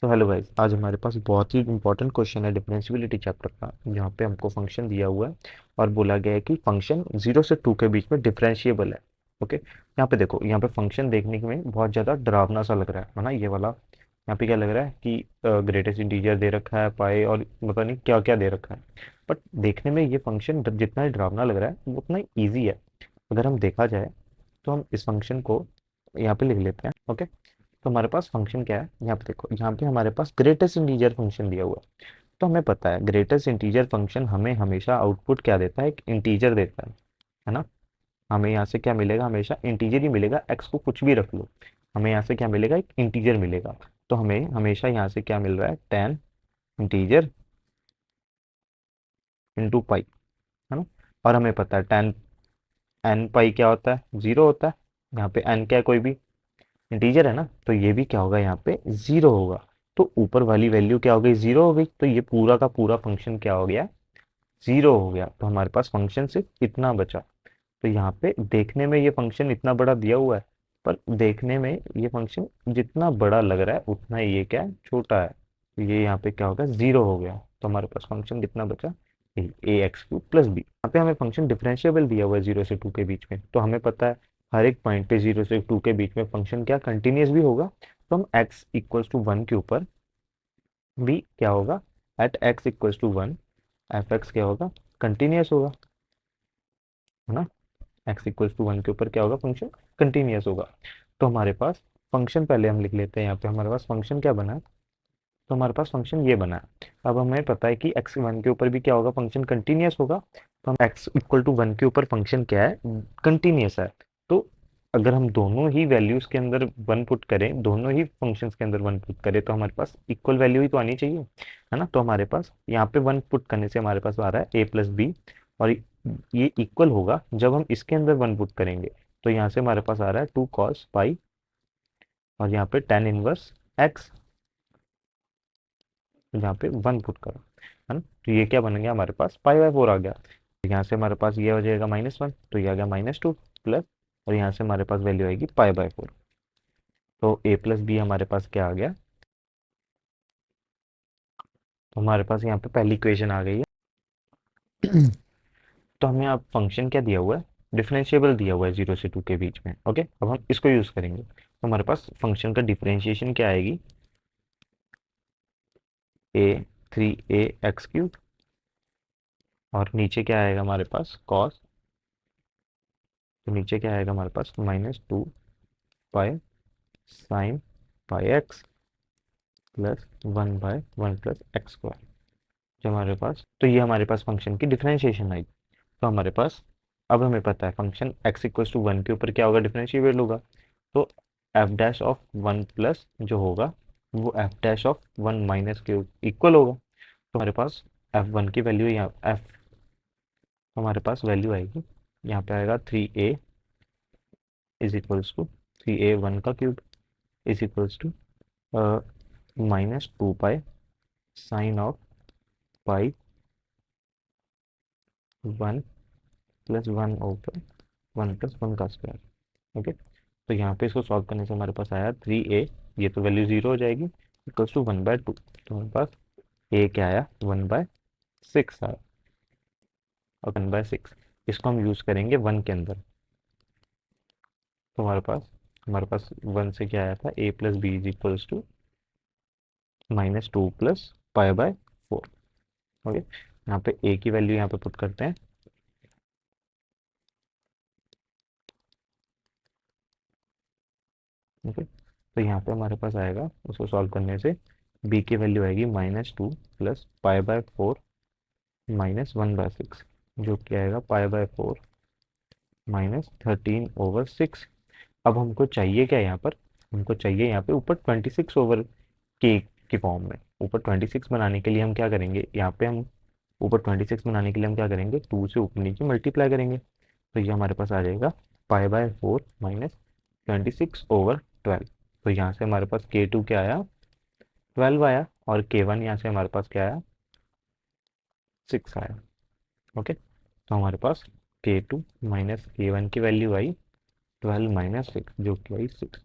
तो hello guys, आज हमारे पास बहुत ही इंपॉर्टेंट क्वेश्चन है डिफरेंशियबिलिटी चैप्टर का, जहाँ पे हमको फंक्शन दिया हुआ है और बोला गया है कि फंक्शन 0 से 2 के बीच में डिफरेंशिएबल है। ओके, यहाँ पे देखो, यहाँ पे फंक्शन देखने में बहुत ज़्यादा डरावना सा लग रहा है ना, ये वाला। यहाँ पे क्या लग रहा है कि ग्रेटेस्ट इंटीजर दे रखा है, पाई और पता नहीं क्या क्या दे रखा है। बट देखने में ये फंक्शन जितना ही डरावना लग रहा है वो उतना ही ईजी है। अगर हम देखा जाए तो हम इस फंक्शन को यहाँ पे लिख लेते हैं। ओके, तो हमारे पास फंक्शन क्या है, यहाँ पे देखो, यहाँ पे हमारे पास ग्रेटेस्ट इंटीजर फंक्शन दिया हुआ है। तो हमें पता है ग्रेटेस्ट इंटीजर फंक्शन हमें हमेशा आउटपुट क्या देता है, एक इंटीजर देता है ना। हमें यहाँ से क्या मिलेगा, हमेशा इंटीजर ही मिलेगा, एक्स को कुछ भी रख लो, हमें यहाँ से क्या मिलेगा, एक इंटीजर मिलेगा। तो हमें हमेशा यहाँ से क्या मिल रहा है, टेन इंटीजर इंटू पाई, है ना। और हमें पता है टेन एन पाई क्या होता है, जीरो होता है। यहाँ पे एन क्या है, कोई भी इंटीजर है ना, तो ये भी क्या होगा, यहाँ पे जीरो होगा। तो ऊपर वाली वैल्यू क्या हो गई, जीरो हो गई, तो ये पूरा का पूरा फंक्शन क्या हो गया, जीरो हो गया। तो हमारे पास फंक्शन सिर्फ इतना बचा। तो यहाँ पे देखने में ये फंक्शन इतना बड़ा दिया हुआ है, पर देखने में ये फंक्शन जितना बड़ा लग रहा है उतना ही ये क्या है, छोटा है। तो ये यहाँ पे क्या होगा, जीरो हो गया। तो हमारे पास फंक्शन कितना बचा, ए एक्स क्यूब प्लस बी। यहाँ पे हमें फंक्शन डिफरेंशिएबल दिया हुआ है 0 से 2 के बीच में, तो हमें पता है हर एक पॉइंट पे 0 से 2 के बीच में फंक्शन क्या कंटिन्यूस भी होगा। तो हम एक्स इक्वल्स टू वन के ऊपर भी क्या होगा, at x equals to one f x क्या होगा, कंटिन्यूस होगा, है ना। एक्स इक्वल्स टू वन के ऊपर क्या होगा, फंक्शन कंटिन्यूस होगा। तो हमारे पास फंक्शन पहले हम लिख लेते हैं, यहाँ पे हमारे पास फंक्शन क्या बना है, तो हमारे पास फंक्शन ये बना है। अब हमें पता है कि एक्स वन के ऊपर भी क्या होगा, फंक्शन कंटिन्यूस होगा। तो हम एक्स इक्वल टू वन के ऊपर फंक्शन क्या है, कंटिन्यूस है। तो अगर हम दोनों ही वैल्यूज के अंदर वन पुट करें, दोनों ही फंक्शंस के अंदर वन पुट करें, तो हमारे पास इक्वल वैल्यू ही तो आनी चाहिए, है ना। तो हमारे पास यहाँ पे वन पुट करने से हमारे पास आ रहा है ए प्लस बी, और ये इक्वल होगा जब हम इसके अंदर वन पुट करेंगे। तो यहाँ से हमारे पास आ रहा है टू कॉस पाई, और यहाँ पे टेन इनवर्स एक्स, यहाँ पे वन पुट करो, है ना। तो ये क्या बन गया, हमारे पास पाई बाय फोर आ गया। तो यहाँ से हमारे पास ये हो जाएगा -1, तो ये आ गया -2 प्लस, और यहाँ से हमारे पास वैल्यू आएगी पाई बाय फोर। तो ए प्लस बी हमारे पास क्या आ गया, तो हमारे पास यहाँ पे पहली इक्वेशन आ गई है। तो हमें अब फंक्शन क्या दिया हुआ है, डिफरेंशिएबल दिया हुआ है 0 से 2 के बीच में। ओके, अब हम इसको यूज करेंगे। तो हमारे पास फंक्शन का डिफरेंशिएशन क्या आएगी, ए थ्री ए एक्स क्यूब, और नीचे क्या आएगा हमारे पास कॉस, तो नीचे क्या आएगा हमारे पास -2 pi sine pi x plus 1/1 plus x square, जो हमारे पास, तो ये हमारे पास फंक्शन की डिफरेंशिएशन आई। तो हमारे पास, अब हमें पता है function x equals to one के ऊपर क्या होगा, डिफरेंशिएबल होगा। तो f dash of one plus जो होगा वो f dash of one minus के इक्वल होगा। तो हमारे पास एफ वन की वैल्यू, यहाँ एफ हमारे पास वैल्यू आएगी, यहाँ पे आएगा 3a is equals to 3a1 का cube is equals to -2 pi sine of pi one plus one over one plus one का स्क्वायर। ओके, तो यहाँ पे इसको सॉल्व करने से हमारे पास आया 3a, ये तो वैल्यू जीरो हो जाएगी, इक्वल्स टू 1/2। तो हमारे पास a क्या आया, 1/6 आया, और 1/6 इसको हम यूज़ करेंगे वन के अंदर। तो हमारे पास वन से क्या आया था, a plus b is equals to -2 plus pi by four. Okay, यहाँ पे a की वैल्यू यहाँ पे पुट करते हैं। ओके, तो यहाँ पे हमारे पास आएगा, उसको सॉल्व करने से b की वैल्यू आएगी -2 प्लस पाई बाय फोर -1/6, जो कि आएगा पाई बाय फोर -13/6। अब हमको चाहिए क्या यहाँ पर, हमको चाहिए यहाँ पे ऊपर 26/k की फॉर्म में। ऊपर 26 बनाने के लिए हम क्या करेंगे, यहाँ पे हम ऊपर 26 बनाने के लिए हम क्या करेंगे, 2 से ऊपर नीचे मल्टीप्लाई करेंगे। तो ये हमारे पास आ जाएगा पाई बाय फोर -26/12। तो यहाँ से हमारे पास k2 क्या आया, 12 आया, और k1 यहाँ से हमारे पास क्या आया, 6 आया। ओके, तो हमारे पास k2 - k1 की वैल्यू आई 12 - 6, जो कि आई 6।